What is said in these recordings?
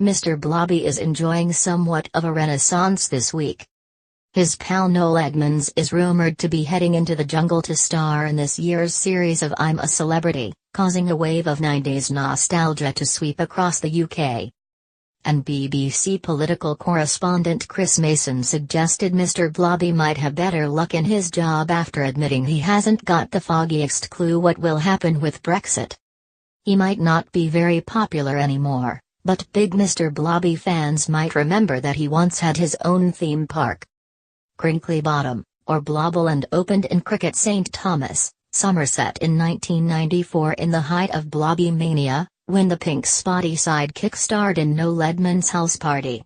Mr. Blobby is enjoying somewhat of a renaissance this week. His pal Noel Edmonds is rumored to be heading into the jungle to star in this year's series of I'm a Celebrity, causing a wave of 90s nostalgia to sweep across the UK. And BBC political correspondent Chris Mason suggested Mr. Blobby might have better luck in his job after admitting he hasn't got the foggiest clue what will happen with Brexit. He might not be very popular anymore, but big Mr. Blobby fans might remember that he once had his own theme park. Crinkley Bottom, or Blobbyland, opened in Cricket St Thomas, Somerset in 1994 in the height of Blobbymania, when the Pink Spotty sidekick starred in Noel Edmonds' house party.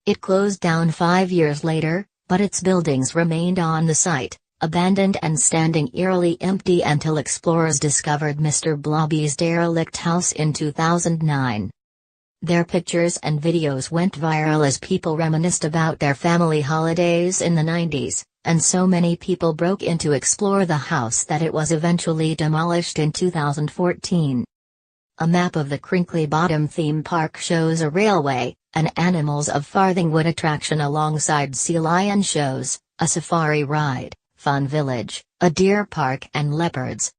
It closed down 5 years later, but its buildings remained on the site, abandoned and standing eerily empty until explorers discovered Mr. Blobby's derelict house in 2009. Their pictures and videos went viral as people reminisced about their family holidays in the 90s, and so many people broke in to explore the house that it was eventually demolished in 2014. A map of the Crinkley Bottom theme park shows a railway, an Animals of Farthingwood attraction alongside sea lion shows, a safari ride, fun village, a deer park and leopards.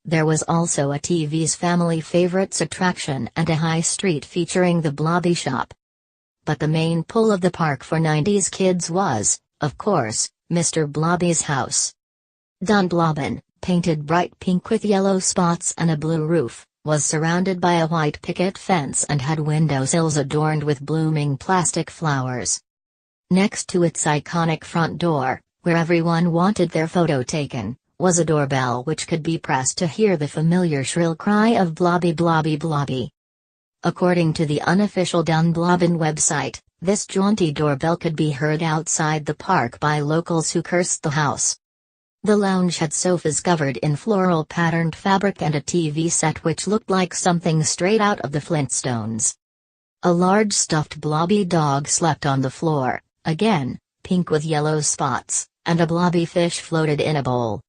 There was also a TV's Family Favorites attraction and a high street featuring the Blobby shop. But the main pull of the park for 90s kids was, of course, Mr. Blobby's house. Dunblobin, painted bright pink with yellow spots and a blue roof, was surrounded by a white picket fence and had windowsills adorned with blooming plastic flowers. Next to its iconic front door, where everyone wanted their photo taken, was a doorbell which could be pressed to hear the familiar shrill cry of Blobby Blobby Blobby. According to the unofficial Dunblobin website, this jaunty doorbell could be heard outside the park by locals who cursed the house. The lounge had sofas covered in floral patterned fabric and a TV set which looked like something straight out of the Flintstones. A large stuffed Blobby dog slept on the floor, again, pink with yellow spots, and a Blobby fish floated in a bowl.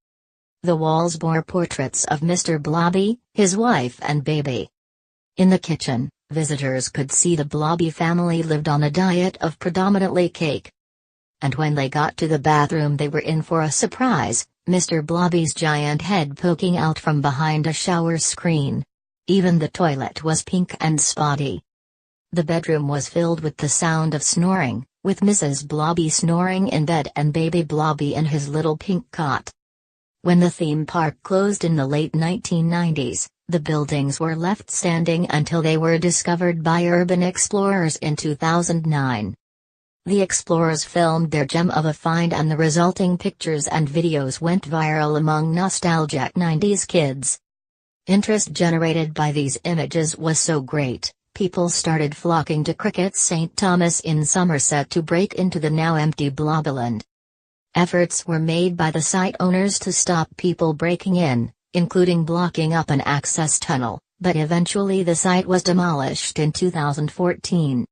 The walls bore portraits of Mr. Blobby, his wife and baby. In the kitchen, visitors could see the Blobby family lived on a diet of predominantly cake. And when they got to the bathroom they were in for a surprise, Mr. Blobby's giant head poking out from behind a shower screen. Even the toilet was pink and spotty. The bedroom was filled with the sound of snoring, with Mrs. Blobby snoring in bed and baby Blobby in his little pink cot. When the theme park closed in the late 1990s, the buildings were left standing until they were discovered by urban explorers in 2009. The explorers filmed their gem of a find and the resulting pictures and videos went viral among nostalgic 90s kids. Interest generated by these images was so great, people started flocking to Cricket St Thomas in Somerset to break into the now empty Blobbyland. Efforts were made by the site owners to stop people breaking in, including blocking up an access tunnel, but eventually the site was demolished in 2014.